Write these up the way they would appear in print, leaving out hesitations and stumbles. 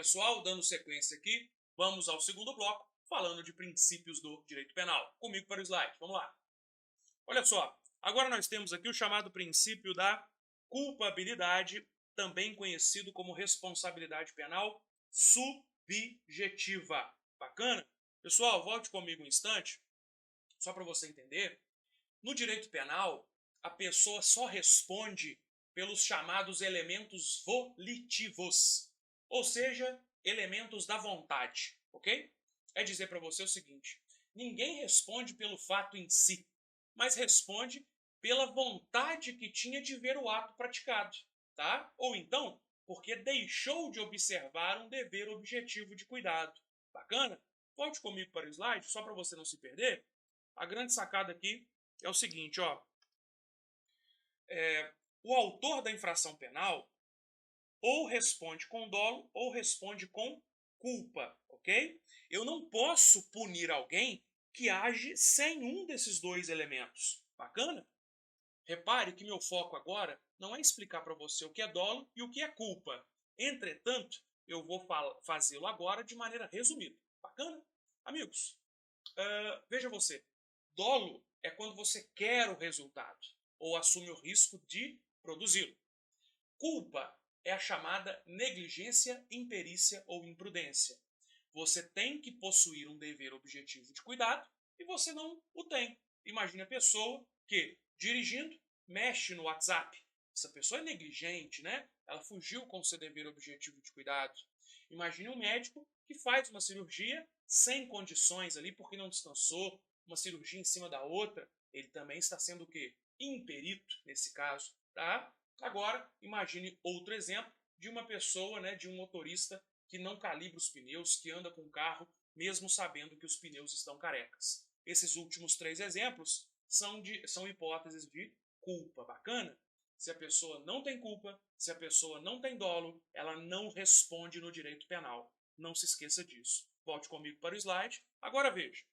pessoal, dando sequência aqui, vamos ao segundo bloco, falando de princípios do direito penal. Comigo para o slide, vamos lá. Olha só, agora nós temos aqui o chamado princípio da culpabilidade, também conhecido como responsabilidade penal subjetiva. Bacana? Pessoal, volte comigo um instante, só para você entender. No direito penal, a pessoa só responde pelos chamados elementos volitivos, ou seja, elementos da vontade, ok? É dizer para você o seguinte, ninguém responde pelo fato em si, mas responde pela vontade que tinha de ver o ato praticado, tá? Ou então, porque deixou de observar um dever objetivo de cuidado. Bacana? Volte comigo para o slide, só para você não se perder. A grande sacada aqui é o seguinte, ó. O autor da infração penal ou responde com dolo ou responde com culpa, ok? Eu não posso punir alguém que age sem um desses dois elementos. Bacana? Repare que meu foco agora não é explicar para você o que é dolo e o que é culpa. Entretanto, eu vou fazê-lo agora de maneira resumida. Bacana? Amigos, veja você. Dolo é quando você quer o resultado ou assume o risco de produzi-lo. Culpa é a chamada negligência, imperícia ou imprudência. Você tem que possuir um dever objetivo de cuidado e você não o tem. Imagine a pessoa que, dirigindo, mexe no WhatsApp. Essa pessoa é negligente, né? Ela fugiu com o seu dever objetivo de cuidado. Imagine um médico que faz uma cirurgia sem condições ali porque não descansou, uma cirurgia em cima da outra. Ele também está sendo o quê? Imperito nesse caso, tá? Agora, imagine outro exemplo de uma pessoa, né, de um motorista que não calibra os pneus, que anda com o carro mesmo sabendo que os pneus estão carecas. Esses últimos três exemplos são hipóteses de culpa. Bacana? Se a pessoa não tem culpa, se a pessoa não tem dolo, ela não responde no direito penal. Não se esqueça disso. Volte comigo para o slide. Agora veja.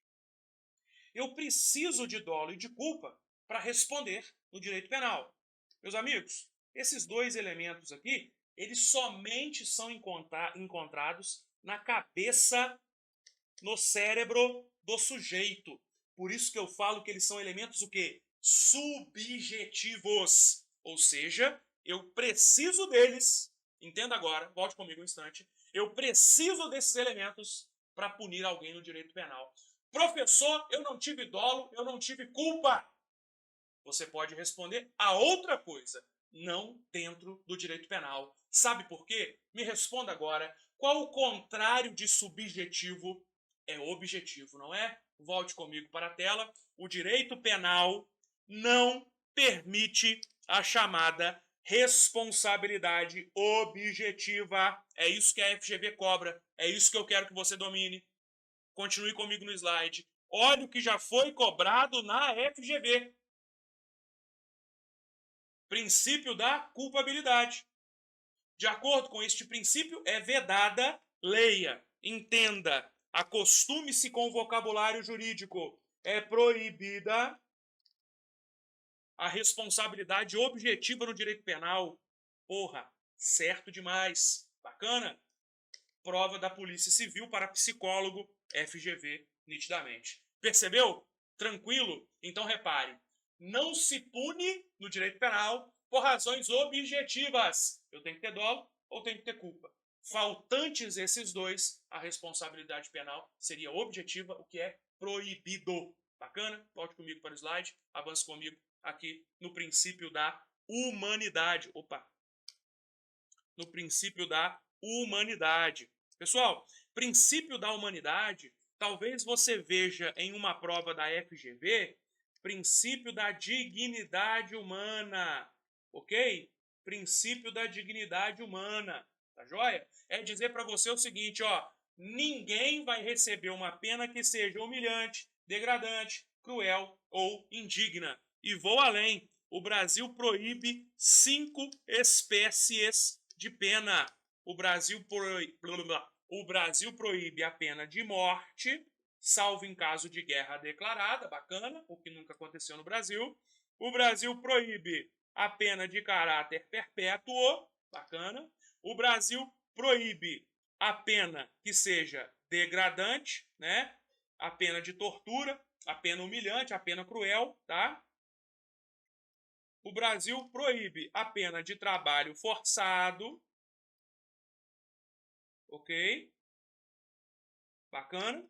Eu preciso de dolo e de culpa para responder no direito penal. Meus amigos, esses dois elementos aqui, eles somente são encontrados na cabeça, no cérebro do sujeito. Por isso que eu falo que eles são elementos o quê? Subjetivos. Ou seja, eu preciso deles, entenda agora, volte comigo um instante, eu preciso desses elementos para punir alguém no direito penal. Professor, eu não tive dolo, eu não tive culpa. Você pode responder a outra coisa, não dentro do direito penal. Sabe por quê? Me responda agora. Qual o contrário de subjetivo? É objetivo, não é? Volte comigo para a tela. O direito penal não permite a chamada responsabilidade objetiva. É isso que a FGV cobra. É isso que eu quero que você domine. Continue comigo no slide. Olha o que já foi cobrado na FGV. Princípio da culpabilidade. De acordo com este princípio, é vedada, leia, entenda, acostume-se com o vocabulário jurídico. É proibida a responsabilidade objetiva no direito penal. Porra, certo demais. Bacana? Prova da Polícia Civil para psicólogo, FGV, nitidamente. Percebeu? Tranquilo? Então repare, não se pune no direito penal por razões objetivas. Eu tenho que ter dolo ou tenho que ter culpa. Faltantes esses dois, a responsabilidade penal seria objetiva, o que é proibido. Bacana? Volte comigo para o slide, avance comigo aqui no princípio da humanidade. Opa! No princípio da humanidade. Pessoal, princípio da humanidade, talvez você veja em uma prova da FGV, princípio da dignidade humana, ok? Princípio da dignidade humana, tá joia? É dizer para você o seguinte, ó, ninguém vai receber uma pena que seja humilhante, degradante, cruel ou indigna. E vou além, o Brasil proíbe 5 espécies de pena. O Brasil proíbe a pena de morte, salvo em caso de guerra declarada, bacana, o que nunca aconteceu no Brasil. O Brasil proíbe a pena de caráter perpétuo, bacana. O Brasil proíbe a pena que seja degradante, né? A pena de tortura, a pena humilhante, a pena cruel, tá? O Brasil proíbe a pena de trabalho forçado, ok? Bacana?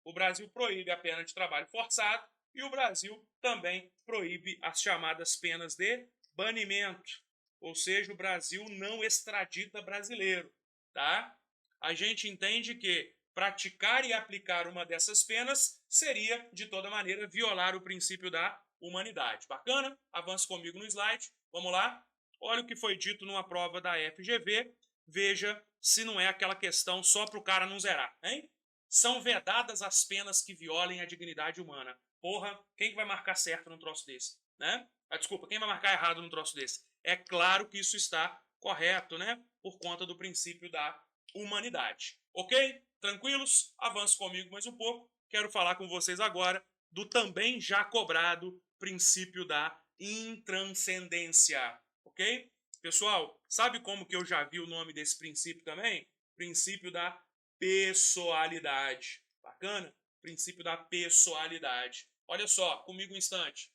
O Brasil proíbe a pena de trabalho forçado e o Brasil também proíbe as chamadas penas de banimento, ou seja, o Brasil não extradita brasileiro, tá? A gente entende que praticar e aplicar uma dessas penas seria, de toda maneira, violar o princípio da humanidade. Bacana? Avance comigo no slide. Vamos lá? Olha o que foi dito numa prova da FGV. Veja se não é aquela questão só para o cara não zerar, hein? São vedadas as penas que violem a dignidade humana. Porra, quem que vai marcar certo num troço desse? Né? Desculpa, quem vai marcar errado num troço desse? É claro que isso está correto, né? Por conta do princípio da humanidade. Ok? Tranquilos? Avance comigo mais um pouco. Quero falar com vocês agora do também já cobrado princípio da intranscendência. Ok? Pessoal, sabe como que eu já vi o nome desse princípio também? Princípio da pessoalidade. Bacana? Princípio da pessoalidade. Olha só, comigo um instante.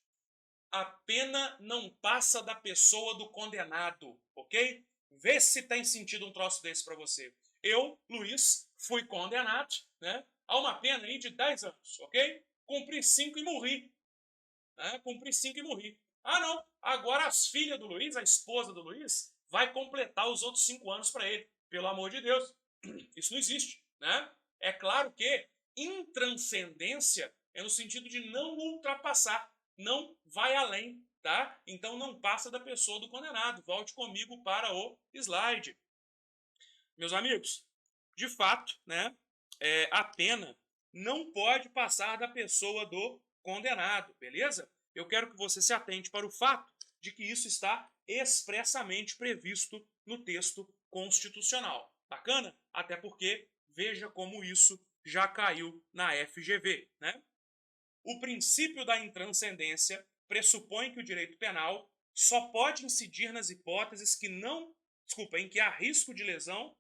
A pena não passa da pessoa do condenado, ok? Vê se tem sentido um troço desse para você. Eu, Luiz, fui condenado, né, a uma pena aí de 10 anos, ok? Cumpri 5 e morri. Né? Cumpri 5 e morri. Ah, não. Agora as filhas do Luiz, a esposa do Luiz, vai completar os outros 5 anos para ele. Pelo amor de Deus. Isso não existe, né? É claro que intranscendência é no sentido de não ultrapassar, não vai além, tá? Então não passa da pessoa do condenado. Volte comigo para o slide. Meus amigos, de fato, né, a pena não pode passar da pessoa do condenado, beleza? Eu quero que você se atente para o fato de que isso está expressamente previsto no texto constitucional. Bacana? Até porque veja como isso já caiu na FGV, né? O princípio da intranscendência pressupõe que o direito penal só pode incidir nas hipóteses que não, desculpa, em que há risco de lesão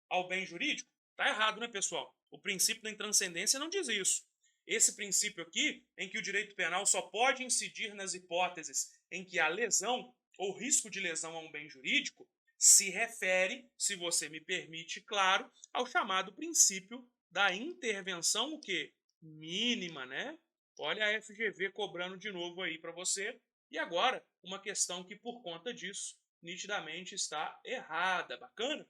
ao bem jurídico. Tá errado, né, pessoal? O princípio da intranscendência não diz isso. Esse princípio aqui, em que o direito penal só pode incidir nas hipóteses em que há lesão ou risco de lesão a um bem jurídico, se refere, se você me permite, claro, ao chamado princípio da intervenção, o quê? Mínima, né? Olha a FGV cobrando de novo aí para você. E agora, uma questão que, por conta disso, nitidamente está errada. Bacana?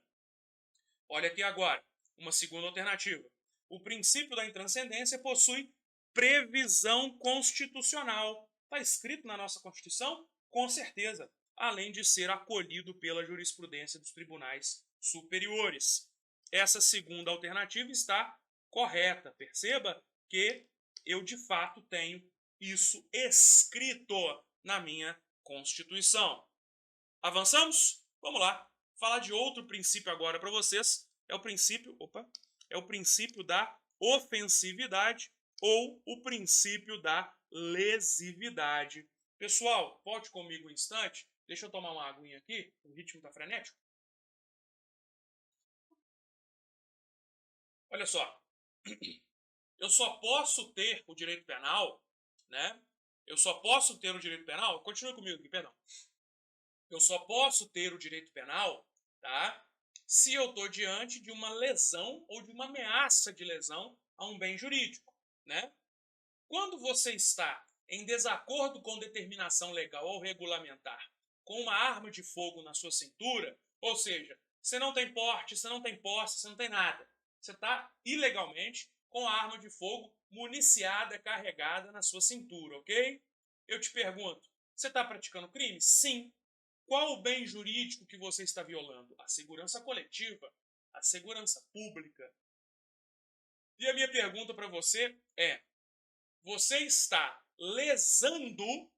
Olha aqui agora, uma segunda alternativa. O princípio da intranscendência possui previsão constitucional. Está escrito na nossa Constituição? Com certeza. Além de ser acolhido pela jurisprudência dos tribunais superiores. Essa segunda alternativa está correta. Perceba que eu, de fato, tenho isso escrito na minha Constituição. Avançamos? Vamos lá. Falar de outro princípio agora para vocês. É o princípio da ofensividade ou o princípio da lesividade. Pessoal, volte comigo um instante. Deixa eu tomar uma aguinha aqui. O ritmo está frenético. Olha só. Eu só posso ter o direito penal, né? Eu só posso ter o direito penal. Continue comigo aqui, perdão. Eu só posso ter o direito penal, tá? Se eu estou diante de uma lesão ou de uma ameaça de lesão a um bem jurídico, né? Quando você está em desacordo com determinação legal ou regulamentar, com uma arma de fogo na sua cintura, ou seja, você não tem porte, você não tem posse, você não tem nada. Você está ilegalmente com a arma de fogo municiada, carregada na sua cintura, ok? Eu te pergunto, você está praticando crime? Sim. Qual o bem jurídico que você está violando? A segurança coletiva, a segurança pública. E a minha pergunta para você é: você está lesando,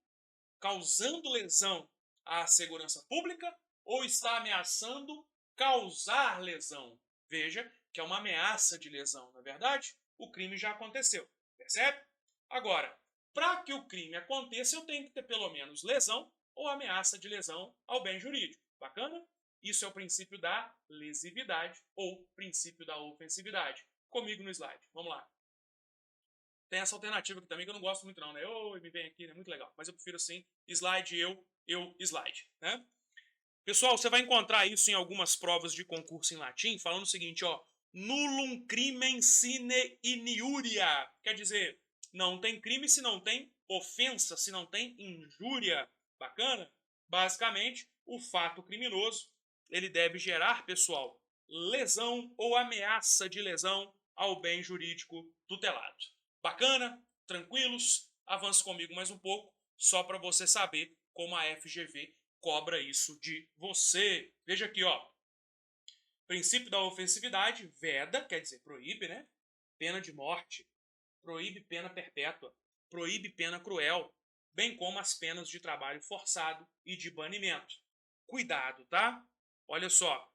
causando lesão à segurança pública ou está ameaçando causar lesão? Veja que é uma ameaça de lesão, não é verdade? O crime já aconteceu, percebe? Agora, para que o crime aconteça, eu tenho que ter pelo menos lesão ou ameaça de lesão ao bem jurídico. Bacana? Isso é o princípio da lesividade ou princípio da ofensividade. Comigo no slide. Vamos lá. Tem essa alternativa aqui também que eu não gosto muito não, né? Me vem aqui, é muito legal. Mas eu prefiro assim, slide, slide, né? Pessoal, você vai encontrar isso em algumas provas de concurso em latim, falando o seguinte, ó. Nullum crimen sine iniuria. Quer dizer, não tem crime se não tem ofensa, se não tem injúria. Bacana? Basicamente, o fato criminoso, ele deve gerar, pessoal, lesão ou ameaça de lesão ao bem jurídico tutelado. Bacana? Tranquilos? Avance comigo mais um pouco, só para você saber como a FGV cobra isso de você. Veja aqui, ó. Princípio da ofensividade, veda, quer dizer, proíbe, né? Pena de morte, proíbe pena perpétua, proíbe pena cruel, bem como as penas de trabalho forçado e de banimento. Cuidado, tá? Olha só.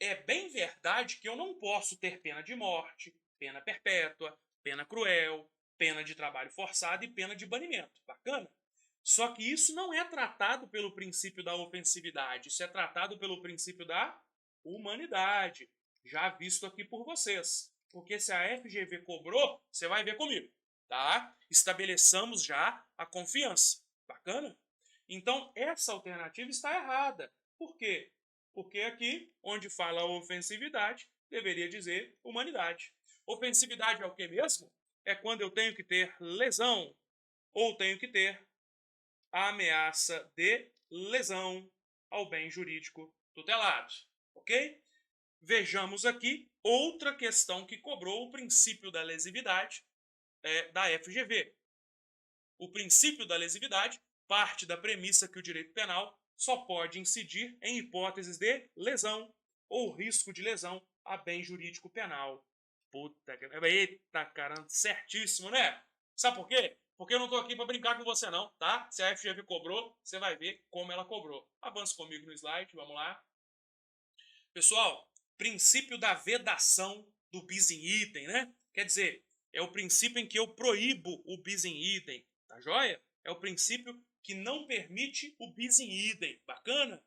É bem verdade que eu não posso ter pena de morte, pena perpétua, pena cruel, pena de trabalho forçado e pena de banimento. Bacana? Só que isso não é tratado pelo princípio da ofensividade, isso é tratado pelo princípio da humanidade, já visto aqui por vocês. Porque se a FGV cobrou, você vai ver comigo, tá? Estabeleçamos já a confiança. Bacana? Então, essa alternativa está errada. Por quê? Porque aqui, onde fala ofensividade, deveria dizer humanidade. Ofensividade é o que mesmo? É quando eu tenho que ter lesão ou tenho que ter a ameaça de lesão ao bem jurídico tutelado. Ok? Vejamos aqui outra questão que cobrou o princípio da lesividade da FGV. O princípio da lesividade parte da premissa que o direito penal só pode incidir em hipóteses de lesão ou risco de lesão a bem jurídico penal. Puta que... Eita, caramba, certíssimo, né? Sabe por quê? Porque eu não tô aqui para brincar com você não, tá? Se a FGV cobrou, você vai ver como ela cobrou. Avance comigo no slide, vamos lá. Pessoal, princípio da vedação do bis in idem, né? Quer dizer, é o princípio em que eu proíbo o bis in idem, tá joia? É o princípio que não permite o bis in idem. Bacana?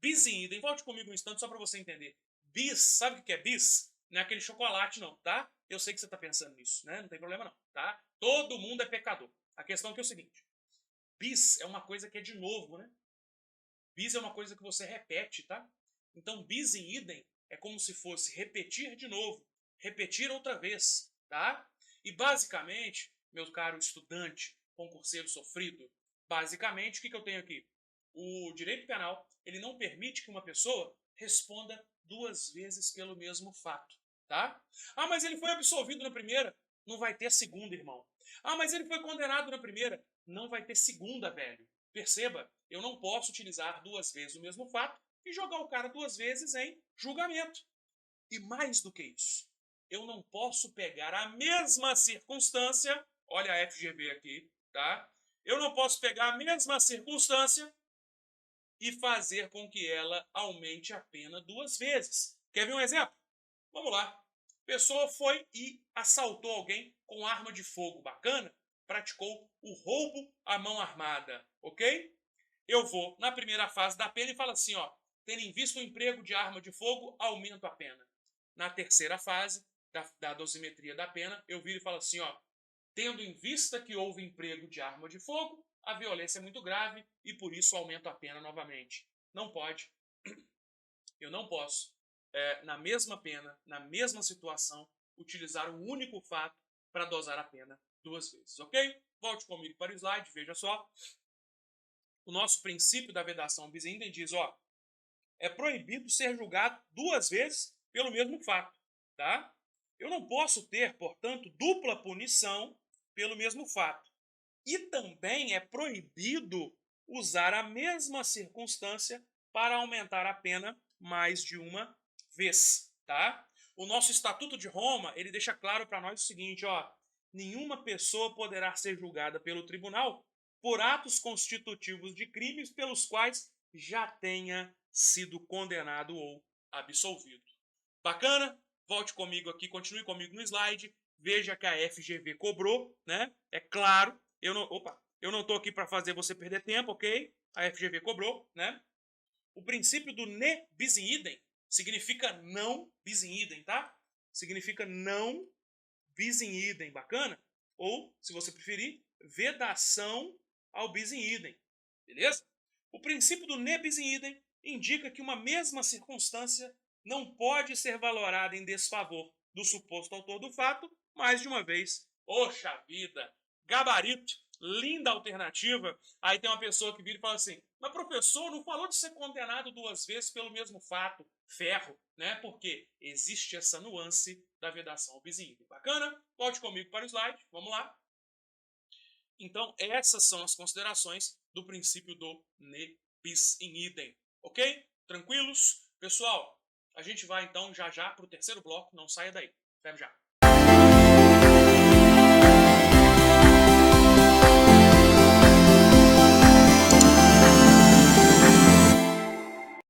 Bis in idem, volte comigo um instante só para você entender. Bis, sabe o que é bis? Não é aquele chocolate não, tá? Eu sei que você está pensando nisso, né? Não tem problema não, tá? Todo mundo é pecador. A questão aqui é o seguinte. Bis é uma coisa que é de novo, né? Bis é uma coisa que você repete, tá? Então, bis in idem é como se fosse repetir de novo, repetir outra vez, tá? E basicamente, meu caro estudante, concurseiro sofrido, basicamente, o que eu tenho aqui? O direito penal, ele não permite que uma pessoa responda 2 vezes pelo mesmo fato, tá? Ah, mas ele foi absolvido na primeira, não vai ter segunda, irmão. Ah, mas ele foi condenado na primeira, não vai ter segunda, velho. Perceba, eu não posso utilizar 2 vezes o mesmo fato e jogar o cara 2 vezes em julgamento. E mais do que isso, eu não posso pegar a mesma circunstância, olha a FGV aqui, tá? Eu não posso pegar a mesma circunstância e fazer com que ela aumente a pena 2 vezes. Quer ver um exemplo? Vamos lá. Pessoa foi e assaltou alguém com arma de fogo, bacana? Praticou o roubo à mão armada, ok? Eu vou na primeira fase da pena e falo assim, ó, tendo em vista o emprego de arma de fogo, aumento a pena. Na terceira fase da dosimetria da pena, eu viro e falo assim, ó, tendo em vista que houve emprego de arma de fogo, a violência é muito grave e por isso aumento a pena novamente. Não pode. Eu não posso, na mesma pena, na mesma situação, utilizar um único fato para dosar a pena 2 vezes, ok? Volte comigo para o slide, veja só. O nosso princípio da vedação bis in idem diz, ó, é proibido ser julgado 2 vezes pelo mesmo fato, tá? Eu não posso ter, portanto, dupla punição pelo mesmo fato. E também é proibido usar a mesma circunstância para aumentar a pena mais de uma vez, tá? O nosso Estatuto de Roma, ele deixa claro para nós o seguinte, ó, nenhuma pessoa poderá ser julgada pelo tribunal por atos constitutivos de crimes pelos quais já tenha sido condenado ou absolvido. Bacana? Volte comigo aqui, continue comigo no slide, veja que a FGV cobrou, né? É claro, eu não estou aqui para fazer você perder tempo, ok? A FGV cobrou, né? o princípio do ne bis in idem significa não bis in idem, tá? Significa não bis in idem, bacana? Ou, se você preferir, vedação ao bis in idem, beleza? O princípio do ne bis in idem indica que uma mesma circunstância não pode ser valorada em desfavor do suposto autor do fato mais de uma vez. Poxa vida, gabarito, linda alternativa. Aí tem uma pessoa que vira e fala assim, mas professor, não falou de ser condenado 2 vezes pelo mesmo fato, ferro, né? Porque existe essa nuance da vedação ao bis in idem. Bacana? Volte comigo para o slide, vamos lá. Então, essas são as considerações do princípio do ne bis in idem, ok? Tranquilos? Pessoal, a gente vai então já para o terceiro bloco, não saia daí. Até já.